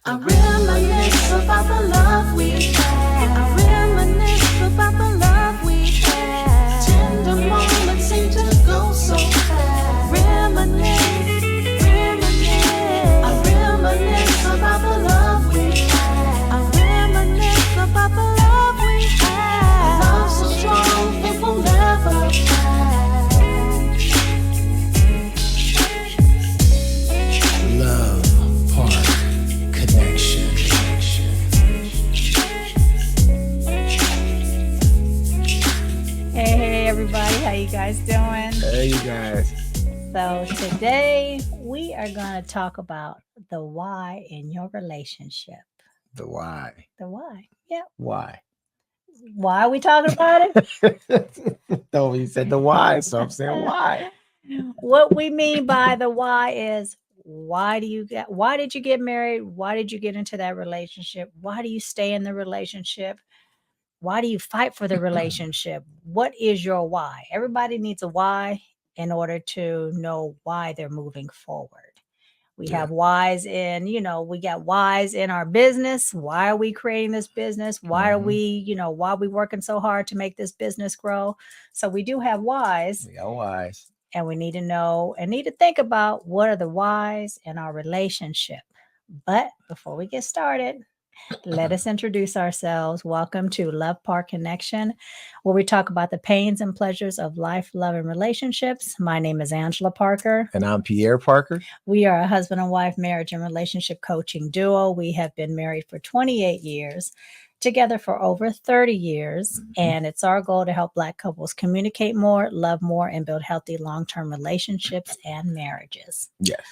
I reminisce about the love we had. I reminisce about the love we had. Tender moments seem to go so fast. Reminisce, reminisce. I reminisce about the love we had. I reminisce about the love we had. A love so strong it will never pass. Love Park Connection. Hey everybody, how you guys doing? Hey, you guys. So today we are going to talk about the why in your relationship. The why. The why. Yeah. Why? Why are we talking about it? No, you said the why, so I'm saying why. What we mean by the why is why did you get married? Why did you get into that relationship? Why do you stay in the relationship? Why do you fight for the relationship? What is your why? Everybody needs a why in order to know why they're moving forward. We have whys in, we got whys in our business. Why are we creating this business? Why are we, why are we working so hard to make this business grow? So we do have whys. We got whys. And we need to know and need to think about what are the whys in our relationship. But before we get started, let us introduce ourselves. Welcome to Love Park Connection, where we talk about the pains and pleasures of life, love, and relationships. My name is Angela Parker. And I'm Pierre Parker. We are a husband and wife marriage and relationship coaching duo. We have been married for 28 years, together for over 30 years. And it's our goal to help Black couples communicate more, love more, and build healthy long-term relationships and marriages. Yes.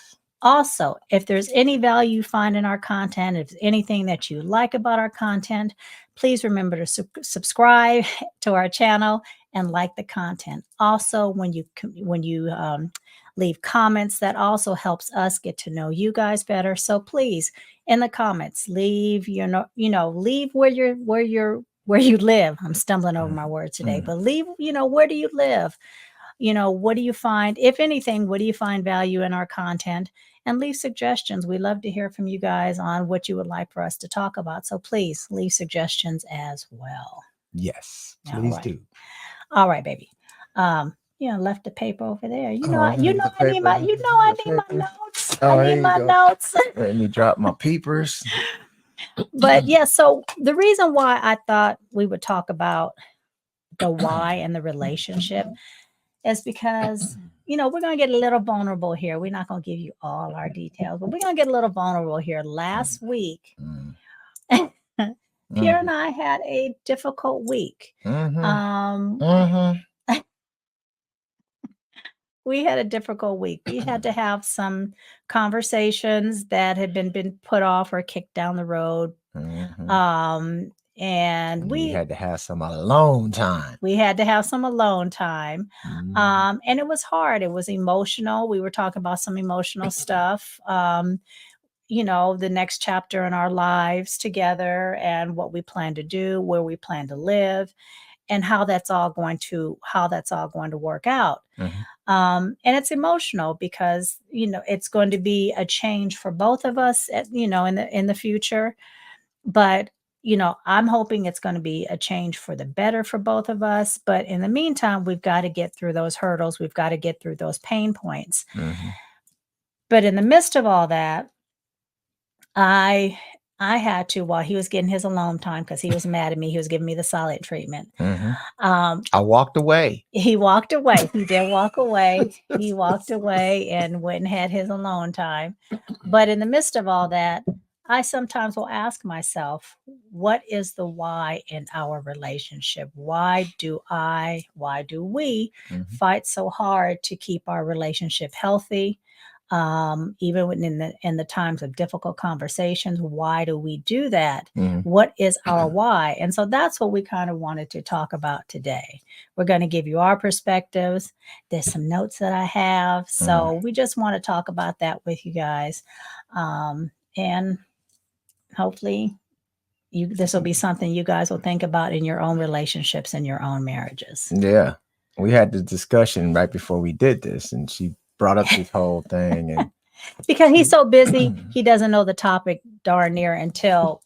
Also, if there's any value you find in our content, if there's anything that you like about our content, please remember to subscribe to our channel and like the content. Also, when you leave comments, that also helps us get to know you guys better. So please, in the comments, leave leave where you live. I'm stumbling over my words today, but leave, where do you live? What do you find, if anything, what do you find value in our content? And leave suggestions. We love to hear from you guys on what you would like for us to talk about. So please leave suggestions as well. Yes, please do. All right, baby. Left the paper over there. I need my notes. I need my notes. Let me drop my peepers. But yeah, so the reason why I thought we would talk about the why in the relationship is because, we're going to get a little vulnerable here. We're not going to give you all our details, but we're going to get a little vulnerable here. Last week, Pierre and I had a difficult week. We had a difficult week. We had to have some conversations that had been put off or kicked down the road. And we had to have some alone time. And it was hard. It was emotional. We were talking about some emotional stuff. The next chapter in our lives together and what we plan to do, where we plan to live, and how that's all going to work out. And it's emotional because, it's going to be a change for both of us, in the future. But I'm hoping it's going to be a change for the better for both of us. But in the meantime, we've got to get through those hurdles. We've got to get through those pain points. But in the midst of all that, I had to, while he was getting his alone time, because he was mad at me, he was giving me the silent treatment. I walked away. He walked away. He did walk away. He walked away and went and had his alone time. But in the midst of all that, I sometimes will ask myself, what is the why in our relationship? Why do we fight so hard to keep our relationship healthy? Even in the times of difficult conversations, why do we do that? What is our why? And so that's what we kind of wanted to talk about today. We're going to give you our perspectives. There's some notes that I have. So we just want to talk about that with you guys. And hopefully this will be something you guys will think about in your own relationships and your own marriages. Yeah. We had the discussion right before we did this, and she brought up this whole thing, and because he's so busy, he doesn't know the topic darn near until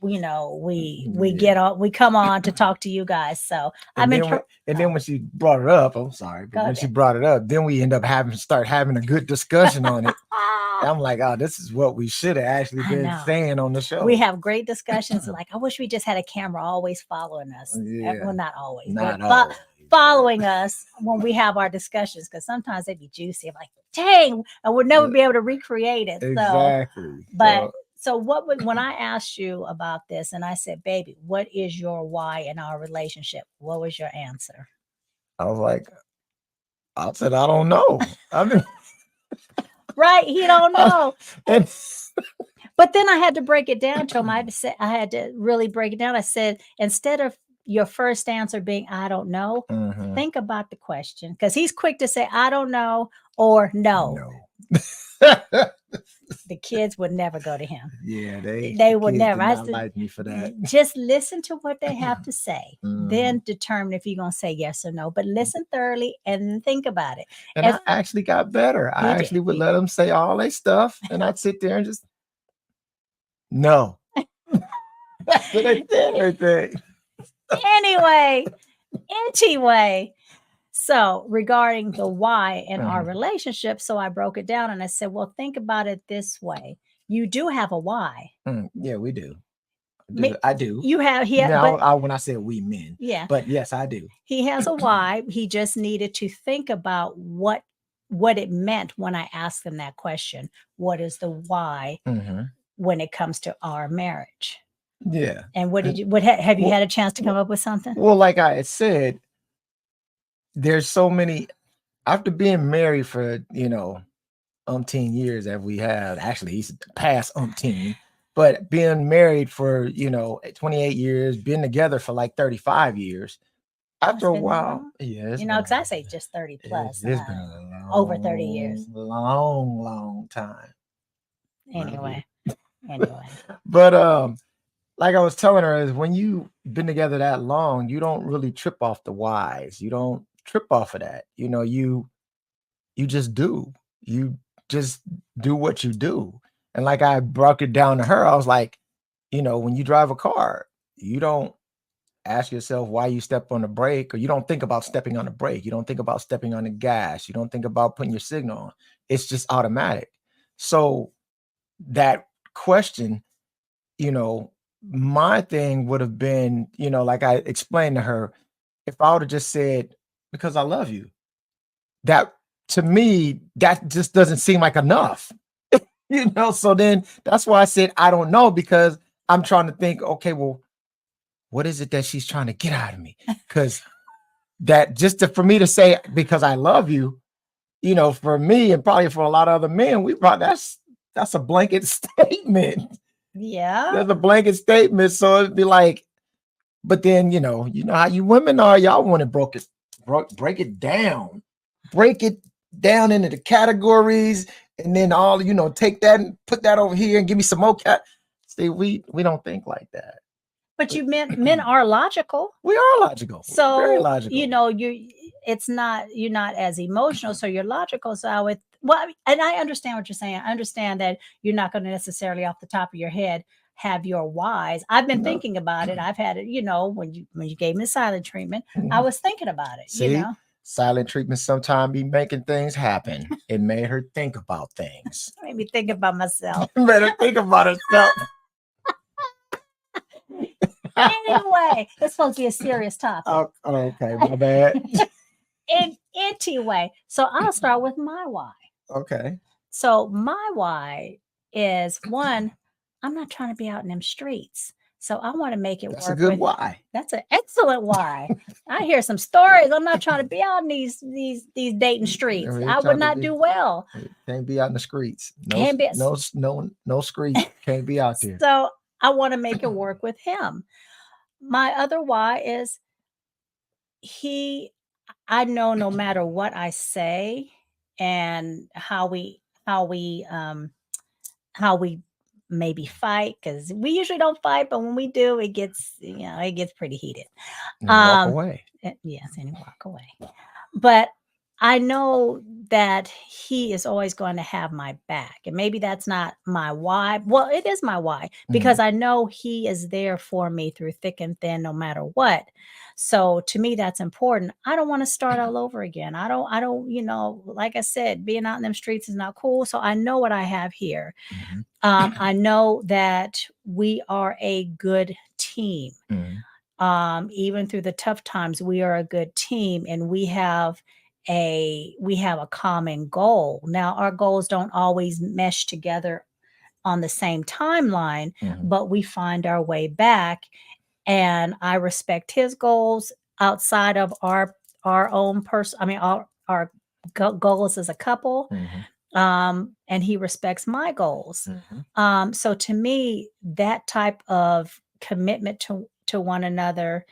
we get on, we come on to talk to you guys. So And then when she brought it up, I'm sorry, but when she brought it up, then we end up start having a good discussion on it. I'm like, oh, this is what we should have actually been saying on the show. We have great discussions. Like, I wish we just had a camera always following us. Well, not always, but following us when we have our discussions, because sometimes they be juicy. I'm like, dang, and we'll never be able to recreate it. Exactly. So when I asked you about this and I said, baby, what is your why in our relationship? What was your answer? I was like, I said, I don't know. I mean, right. He don't know. But then I had to break it down to him. I had to really break it down. I said, instead of your first answer being, I don't know, think about the question. Because he's quick to say, I don't know, or no. The kids would never go to him. Yeah, they would never. I like me for that. Just listen to what they have to say, then determine if you're going to say yes or no. But listen thoroughly and think about it. And I actually got better. I actually would let them say all their stuff, and I'd sit there and just no. That's what they did right there. Anyway. So regarding the why in our relationship, so I broke it down and I said, well, think about it this way. You do have a why. Yeah, we do. I do. You have when I said we men. Yeah. But yes, I do. He has a why. He just needed to think about what it meant when I asked him that question. What is the why when it comes to our marriage? Yeah. And have you had a chance to come up with something? Well, like I said, there's so many, after being married for, umpteen years that we have, actually he's past umpteen, but being married for, 28 years, been together for like 35 years. After a while, because I say just 30 plus. It's been over 30 years. Long time. Anyway. But like I was telling her, is when you've been together that long, you don't really trip off the whys. You don't trip off of that. You just do. You just do what you do. And like I broke it down to her, I was like, when you drive a car, you don't ask yourself why you step on the brake, or you don't think about stepping on the brake. You don't think about stepping on the gas. You don't think about putting your signal on. It's just automatic. So that question, my thing would have been, like I explained to her, if I would have just said, because I love you, that to me, that just doesn't seem like enough, so then that's why I said, I don't know, because I'm trying to think, okay, well, what is it that she's trying to get out of me? Because that for me to say, because I love you, for me and probably for a lot of other men, that's a blanket statement. Yeah. That's a blanket statement. So it'd be like, but then, you know how you women are, y'all want to break it down into the categories, and then take that and put that over here and give me some more See, we don't think like that. But men are logical. We are logical. So very logical. you're not as emotional, so you're logical. So and I understand what you're saying. I understand that you're not going to necessarily off the top of your head have your whys. I've been thinking about it. I've had it, when you gave me the silent treatment, I was thinking about it. See? Silent treatment sometimes be making things happen. It made her think about things. Made me think about myself. Made her think about herself. Anyway, it's supposed to be a serious topic. Oh, okay, my bad. Anyway, so I'll start with my why. Okay. So my why is, one, I'm not trying to be out in them streets. So I want to make it work. That's a good why. That's an excellent why. I hear some stories. I'm not trying to be out in these dating streets. I would not do well. Can't be out in the streets. No streets. Can't be out there. So I want to make it work with him. My other why is I know no matter what I say and how we maybe fight, because we usually don't fight, but when we do, it gets pretty heated. Walk away. Yes, and walk away. But I know that he is always going to have my back. And maybe that's not my why. Well, it is my why because I know he is there for me through thick and thin, no matter what. So to me, that's important. I don't want to start all over again. I don't, like I said, being out in them streets is not cool. So I know what I have here. Mhm. I know that we are a good team. Mhm. Even through the tough times, we are a good team and we have a common goal. Now, our goals don't always mesh together on the same timeline, Mhm. but we find our way back. And I respect his goals outside of our own person. I mean, our goals as a couple. Mhm. And he respects my goals. Mhm. So to me, that type of commitment to one another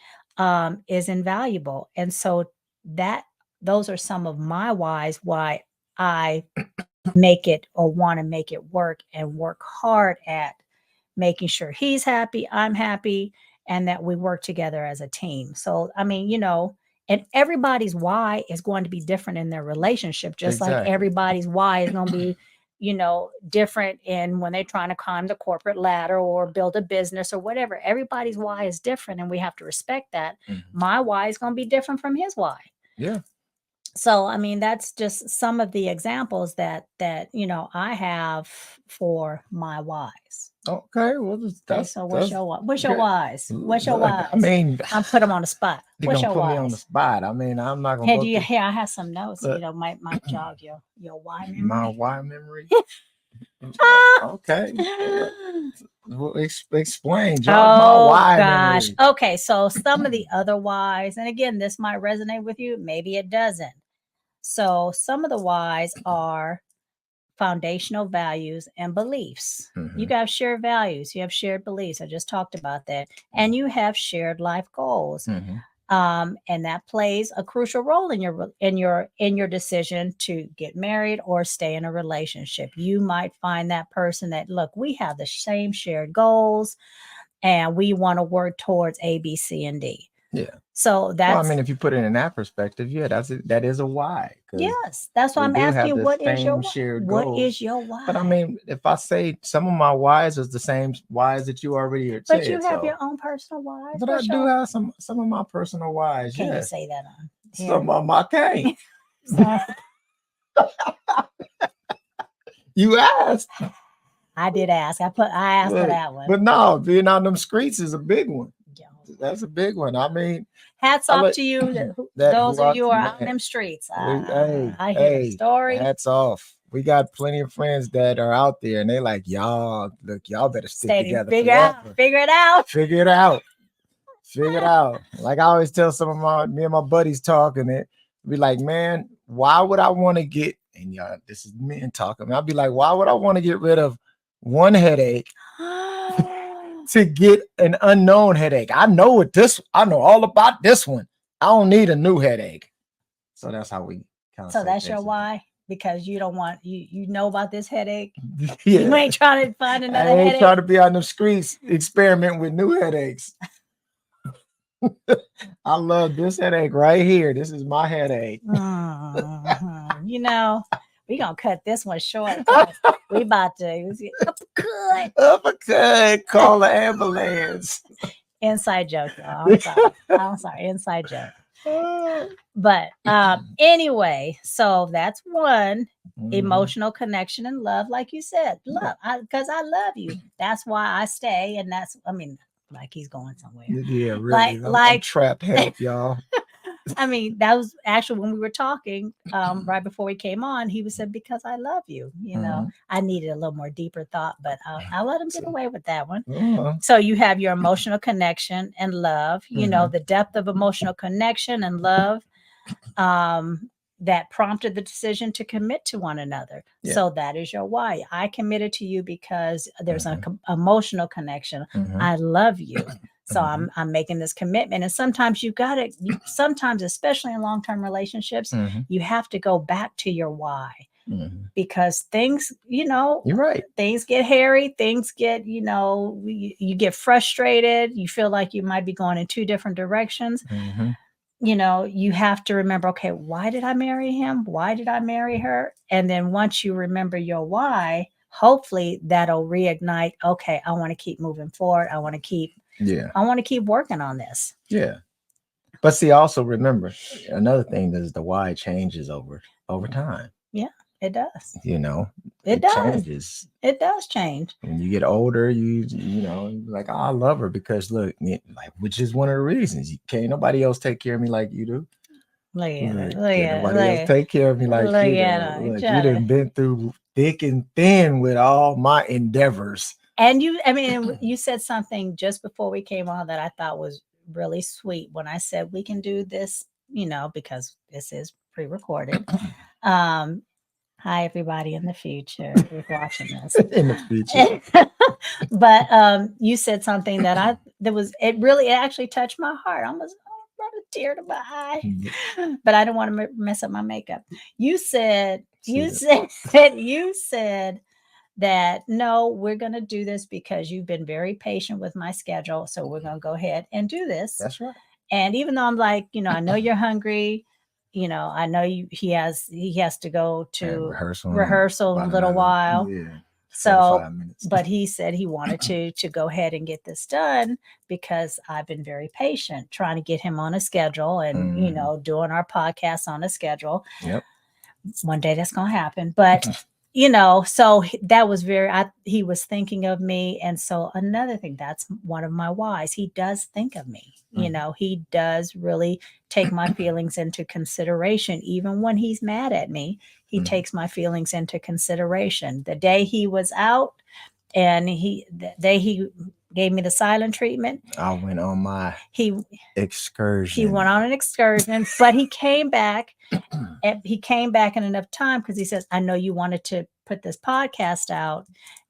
is invaluable. And so that those are some of my whys why I make it or want to make it work and work hard at making sure he's happy, I'm happy, and that we work together as a team. So, I mean, and everybody's why is going to be different in their relationship, just like Exactly. everybody's why is going to be, different in when they're trying to climb the corporate ladder or build a business or whatever. Everybody's why is different, and we have to respect that. Mhm. My why is going to be different from his why. Yeah. So, I mean, that's just some of the examples that I have for my whys. Okay. Well, Okay, so what's your good. whys? What's your Look, I whys? mean, I'm put them on the spot. you're What's gonna your put me on the whys? spot. I mean, I'm not gonna Hey, go through here I have some notes, the, might jog your why my memory. why memory. Ah! Okay. Well, explain. Jog my Oh why gosh. memory. Okay, so some of the other whys, and again, this might resonate with you, maybe it doesn't. So some of the whys are foundational values and beliefs. You Mhm. have shared values, you have shared beliefs. I just talked about that. And you have shared life goals. Mhm. And that plays a crucial role in your decision to get married or stay in a relationship. You might find that person that, look, we have the same shared goals and we want to work towards A, B, C, and D. Yeah. So Well, I that's mean, if you put it in that perspective, yeah, that is a why, because yes. That's why we I'm do asking have you, the what is your same why? shared What goals. is your But I why? mean, if I say some of my whys is the same whys that you already had But you said, have so your own personal whys. but I What's do your have some of my personal whys, Can you yes. say that on here? Some of my can't. So, You asked. I did ask. I asked for Look, that one. but no, being on them streets is a big one. Yo. That's a big one. I mean, Hats I off let to you, that those who of I you who are out in man, them streets. hey, I hear the hey, story. hats off. We got plenty of friends that are out there and they like, y'all, look, y'all better stick Stay together figure forever. it out. Figure it out. Figure it out. Like I always tell some of me and my buddies talking it, be like, man, why would I want to get, and y'all, this is men talking. I'll be like, why would I want to get rid of one headache to get an unknown headache? I know all about this one. I don't need a new headache. So that's how we kind of So that's your why? Because you don't want you know about this headache. Yeah. You ain't trying to find I another ain't headache. trying to be on the streets experimenting with new headaches. I love this headache right here. This is my headache. Mhm. We gonna cut this one short. 'Cause we about to uppercut. Uppercut, call the ambulance. Inside joke, y'all. I'm sorry. Inside joke. But anyway, so that's one. Emotional connection and love, like you said, love. Because I love you. That's why I stay, and like he's going somewhere. Yeah, really. I'm trapped. Help, y'all. I mean, that was actually when we were talking right before we came on. He was said, because I love you. I needed a little more deeper thought, but I'll let him get away with that one. So you have your emotional connection and love. The depth of emotional connection and love that prompted the decision to commit to one another. Yeah. So that is your why. I committed to you because there's an emotional connection. I love you. So I'm making this commitment. And sometimes sometimes, especially in long-term relationships, you have to go back to your why. Because things, You're right. Things get hairy, things get, you get frustrated, you feel like you might be going in two different directions. you have to remember, okay, why did I marry him? Why did I marry her? And then once you remember your why, hopefully that'll reignite, okay, I want to keep moving forward. I want to keep working on this. Yeah. But see, also remember another thing is the why changes over time. Yeah, it does. It does. changes. It does change. When you get older, you're like, oh, I love her because look, like, which is one of the reasons. Can't nobody else take care of me like you do. Look at it. Can't nobody else take care of me like you do. Look, you done been through thick and thin with all my endeavors. And you said something just before we came on that I thought was really sweet when I said we can do this, because this is pre-recorded. Hi, everybody in the future who's watching this. In the future. But you said something that it actually touched my heart. I almost brought a tear to my eye. But I didn't want to mess up my makeup. You said that no, we're going to do this because you've been very patient with my schedule. So we're going to go ahead and do this. That's right. And even though I'm like, I know you're hungry, I know he has to go to rehearsal in a little while. Yeah. So, but he said he wanted to go ahead and get this done because I've been very patient trying to get him on a schedule and, doing our podcast on a schedule. Yep. One day that's going to happen. But so that was he was thinking of me. And so another thing, that's one of my whys. He does think of me. He does really take my feelings into consideration. Even when he's mad at me, he takes my feelings into consideration. The day he was out and the day he gave me the silent treatment, I went on my excursion. He went on an excursion, but he came back. And he came back in enough time because he says, I know you wanted to put this podcast out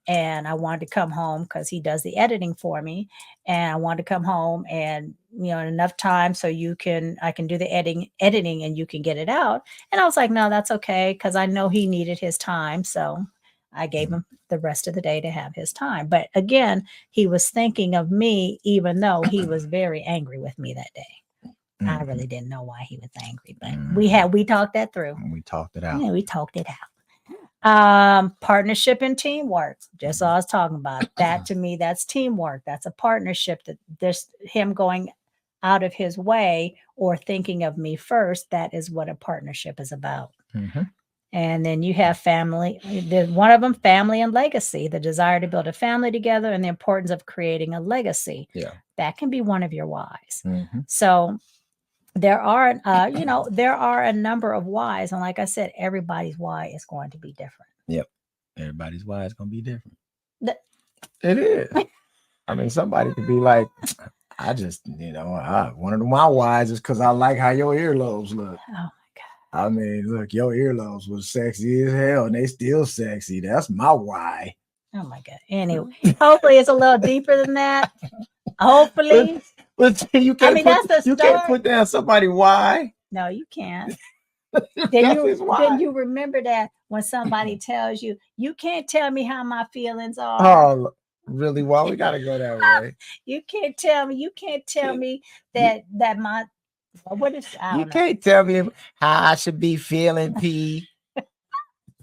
and I wanted to come home because he does the editing for me. And I wanted to come home and, in enough time so I can do the editing and you can get it out. And I was like, no, that's okay. Because I know he needed his time. So I gave him the rest of the day to have his time. But again, he was thinking of me, even though he was very angry with me that day. I really didn't know why he was angry, but we talked that through. We talked it out. Yeah, we talked it out. Partnership and teamwork. Just what I was talking about. That to me, that's teamwork. That's a partnership. That there's him going out of his way or thinking of me first. That is what a partnership is about. Mm-hmm. And then you have family. One of them, family and legacy. The desire to build a family together and the importance of creating a legacy. Yeah, that can be one of your whys. Mm-hmm. So there are, there are a number of whys. And like I said, everybody's why is going to be different. Yep. Everybody's why is going to be different. It is. I mean, somebody could be like, I just, one of my whys is because I like how your earlobes look. Oh, my God. I mean, look, your earlobes was sexy as hell and they still sexy. That's my why. Oh, my God. Anyway, hopefully it's a little deeper than that. Hopefully. But you can't, can't put down somebody why. No, you can't. Then you remember that when somebody tells you, you can't tell me how my feelings are. Oh, really? Why we gotta go that way? You can't tell me that my what is you can't tell me how I should be feeling, P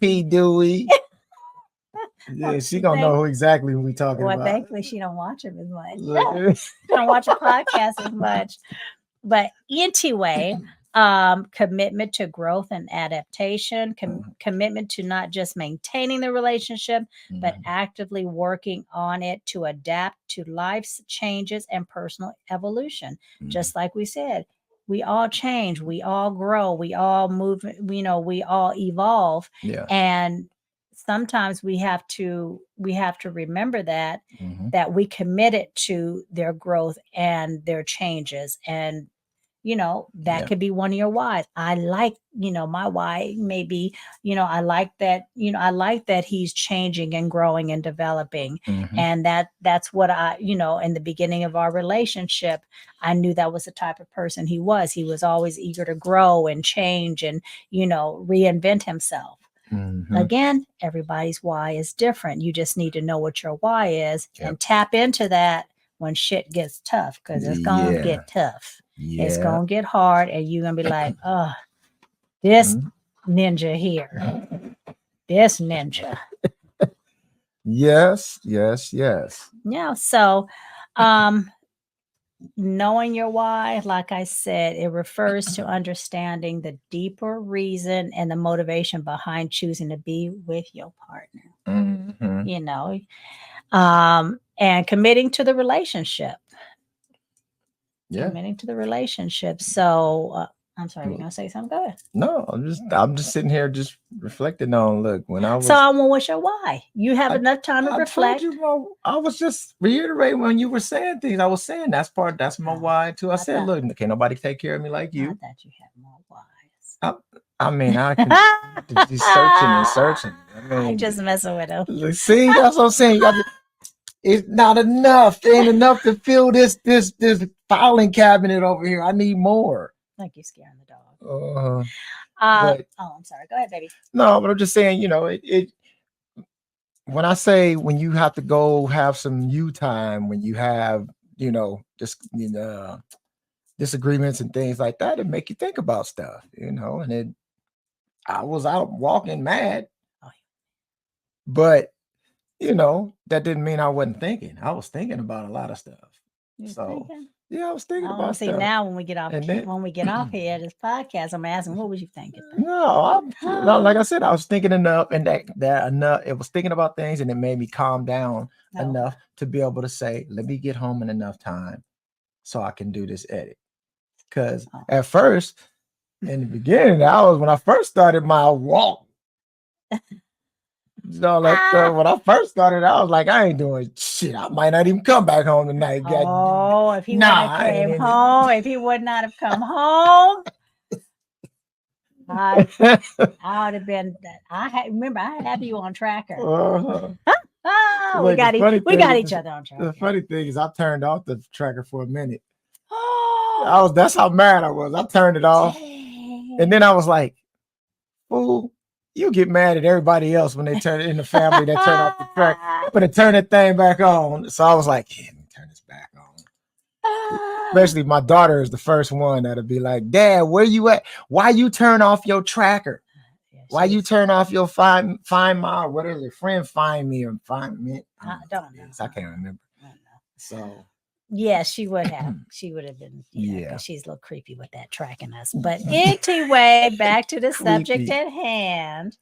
Dewey. Yeah, she gonna know exactly who we talking about. Well, thankfully she don't watch him as much. She don't watch a podcast as much. But anyway, commitment to growth and adaptation, commitment to not just maintaining the relationship, but actively working on it to adapt to life's changes and personal evolution. Just like we said, we all change, we all grow, we all move, we all evolve. Yeah. And sometimes we have to remember that we committed to their growth and their changes. And that could be one of your whys. I like, my why may be, I like that he's changing and growing and developing. And that's what I, in the beginning of our relationship, I knew that was the type of person he was. He was always eager to grow and change and, reinvent himself. Again, everybody's why is different. You just need to know what your why is and tap into that when shit gets tough, because it's going to get tough. It's Yeah. gonna get hard, and you're gonna be like, oh, this Mhm. ninja here, this ninja. Yes, yes, yes. Yeah. So, um, knowing your why, like I said, it refers to understanding the deeper reason and the motivation behind choosing to be with your partner. Mhm. You know, and committing to the relationship. Yeah. Committing to the relationship. So, I'm sorry, you're Well, gonna say something? Go ahead. no, I'm just sitting here just reflecting on. Look, when I So, was, what's your why? You have I, enough time to I told reflect. you, I was just reiterating when you were saying things. I was saying that's my Oh, why too. I I said, thought look, can't nobody take care of me like I you. thought you had more whys. I mean, I can be searching and searching. I I'm mean, just messing with him. see, that's what I'm saying. You got to, it's not enough. It ain't enough to fill this filing cabinet over here. I need more. Like you're scaring the dog. But I'm sorry. Go ahead, baby. no, but I'm just saying, it when I say when you have to go have some you time, when you have, just disagreements and things like that, it make you think about stuff, and I was out walking mad, Oh, but that didn't mean I wasn't thinking. I was thinking about a lot of stuff. you So thinking? yeah, I was thinking Oh, about see, stuff. now when we get off, And then when we get off here at this podcast, I'm asking, what was you thinking? baby? no, like I said, I was thinking enough, and that enough. It was thinking about things, and it made me calm down Oh, enough to be able to say, "Let me get home in enough time so I can do this edit." Because Oh. at first, in the beginning, when I first started my walk. When I first started, I was like, I ain't doing shit. I might not even come back home tonight. Oh, if he would Nah, have I ain't came in home, if he would not have come home, I would have been. Remember I have you on tracker. Uh-huh. Oh, Look, we got each other on tracker. The funny thing is, I turned off the tracker for a minute. Oh, That's how mad I was. I turned it off, and then I was like, "Fool, you get mad at everybody else when they turn in the family that turn off the tracker. I'm gonna turn that thing back on." So I was like, "Yeah, let me turn this back on." Especially my daughter is the first one that'll be like, "Dad, where you at? Why you turn off your tracker? Why you turn off your find my what is it? Friend find me or find me? I don't know. I can't remember." I don't know. So yeah, she would have. She would have been. Yeah. because she's a little creepy with that tracking us. But anyway, back to the subject Creepy. at hand.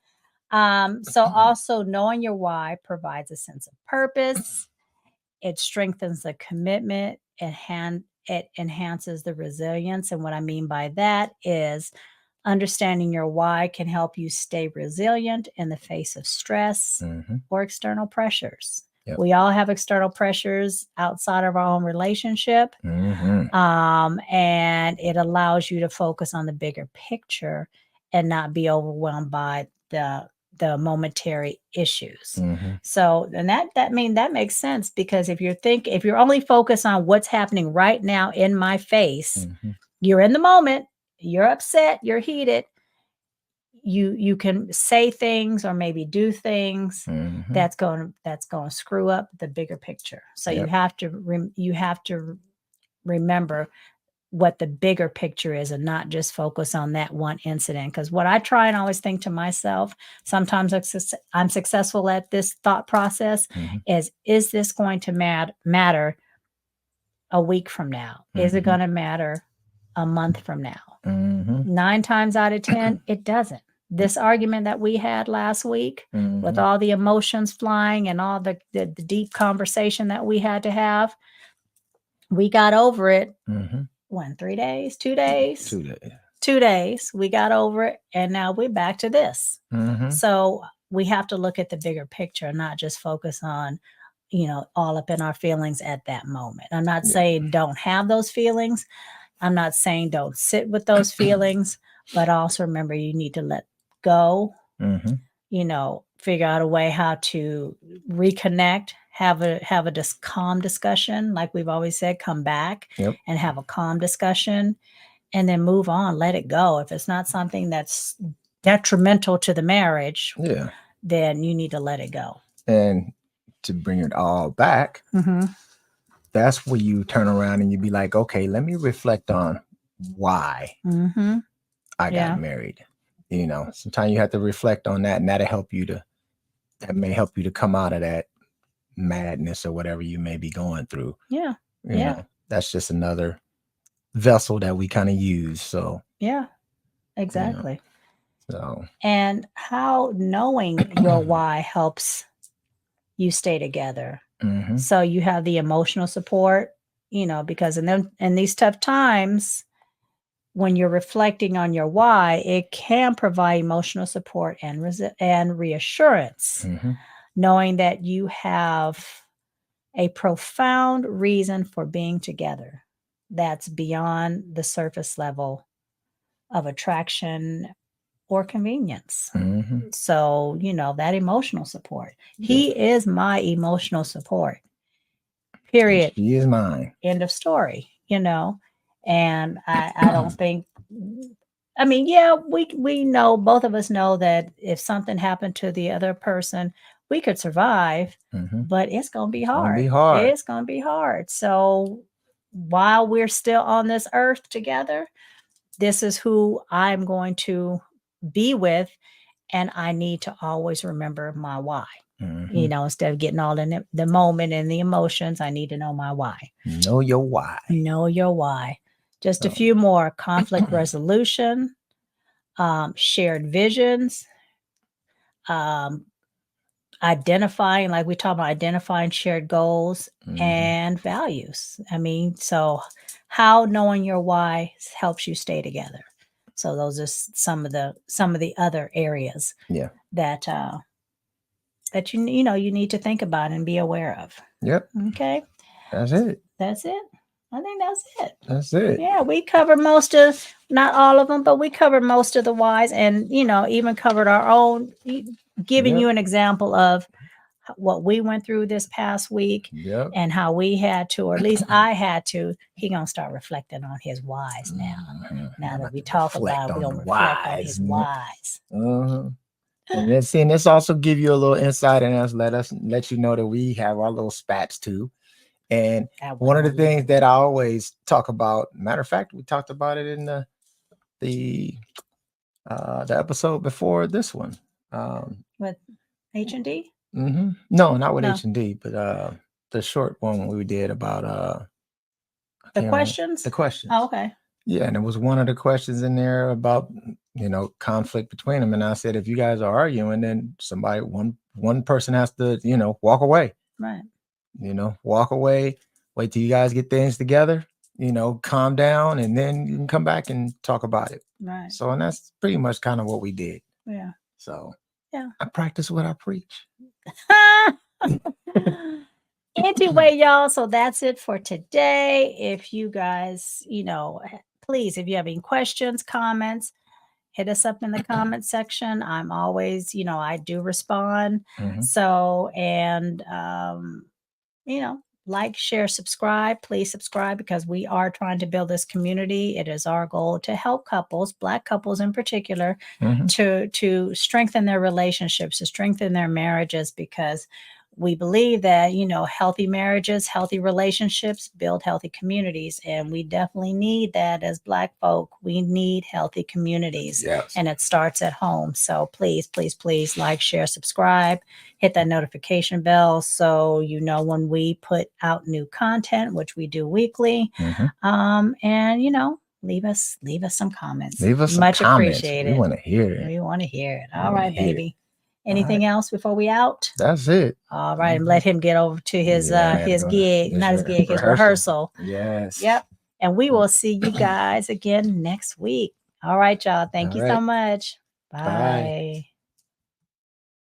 So also knowing your why provides a sense of purpose. It strengthens the commitment. It enhances the resilience. And what I mean by that is understanding your why can help you stay resilient in the face of stress Mhm. or external pressures. Yep. We all have external pressures outside of our own relationship. Mhm. And it allows you to focus on the bigger picture and not be overwhelmed by the momentary issues. Mhm. So, and that makes sense, because if you're only focused on what's happening right now in my face, Mhm. you're in the moment, you're upset, you're heated, you can say things or maybe do things Mhm. that's going to screw up the bigger picture. So you Yep. have to remember what the bigger picture is and not just focus on that one incident. Because what I try and always think to myself, sometimes I'm successful at this thought process, Mhm. is this going to matter a week from now? Is it Mhm. going to matter a month from now? Mhm. 9 times out of 10, it doesn't. This argument that we had last week, with Mhm. all the emotions flying and all the deep conversation that we had to have, we got over it. Mhm. 3 days, 2 days, 2 days. 2 days. We got over it, and now we're back to this. Mhm. So we have to look at the bigger picture, not just focus on, all up in our feelings at that moment. I'm not saying don't have those feelings. I'm not saying don't sit with those feelings, but also remember you need to let go, Mhm. figure out a way how to reconnect, have a calm discussion. Like we've always said, come back Yep. and have a calm discussion, and then move on, let it go. If it's not something that's detrimental to the marriage, Yeah. then you need to let it go. And to bring it all back, Mm-hmm. that's where you turn around and you be like, okay, let me reflect on why Mm-hmm. I Yeah. got married. You know, sometimes you have to reflect on that, and that may help you to come out of that madness or whatever you may be going through. Yeah. You Yeah. know, that's just another vessel that we kind of use. So, Yeah. Exactly. so And how knowing your why helps you stay together. mhm, So you have the emotional support, because in these tough times, when you're reflecting on your why, it can provide emotional support and reassurance, mhm, knowing that you have a profound reason for being together that's beyond the surface level of attraction or convenience. mhm. So, that emotional support. He is my emotional support. Period. She is mine. End of story, And I don't think, I mean, yeah, we know, both of us know that if something happened to the other person, we could survive, Mhm. but it's gonna be It's gonna be hard. hard. It's gonna be hard. So while we're still on this earth together, this is who I'm going to be with. And I need to always remember my why. Mhm. Instead of getting all in the moment and the emotions, I need to know my why. Know your why. Know your why. Just a So, few more: conflict resolution, shared visions, um, identifying, like we talk about, identifying shared goals mhm. and values. I mean, so how knowing your why helps you stay together. So those are some of the other areas Yeah. that you need to think about and be aware of. Yep. Okay, That's it. that's it. I think that's it. That's it. Yeah, we covered not all of them, but we covered most of the whys, and even covered our own, giving Yep. you an example of what we went through this past week Yep. and how we had to, or at least I had to. He gonna start reflecting on his whys now. Mhm. Now I'm that about we to talk reflect about it, we're on gonna the reflect on whys. his whys. Uh-huh. And this also give you a little insight in us. Let you know that we have our little spats too. And one of the things that I always talk about, matter of fact, we talked about it in the episode before this one. With H&D? No, not with No. H&D, but the short one we did about The questions? The questions. Oh, okay. Yeah, and it was one of the questions in there about conflict between them, and I said if you guys are arguing, then one person has to walk away. Right. Walk away. Wait till you guys get things together. Calm down, and then you can come back and talk about it. Right. So, and that's pretty much kind of what we did. Yeah. So, yeah, I practice what I preach. Anyway, y'all, so that's it for today. If you guys, please, if you have any questions, comments, hit us up in the comment section. I'm always, I do respond. Mhm. So, and, like, share, subscribe. Please subscribe, because we are trying to build this community. It is our goal to help couples, Black couples in particular, Mhm. to strengthen their relationships, to strengthen their marriages, because we believe that, healthy marriages, healthy relationships build healthy communities. And we definitely need that as Black folk. We need healthy communities. Yes. And it starts at home. So please, please, please like, share, subscribe, hit that notification bell so you know when we put out new content, which we do weekly. Mhm. And leave us some comments. Leave us some Much comments. appreciated. We want to hear it. We want to hear it. We All wanna right, hear it. baby. Anything else before we out? That's it. All right, and let him get over to his gig, not his gig, his rehearsal. Yes. Yep. And we will see you guys again next week. All right, y'all. Thank All you so right. much. Bye. Bye.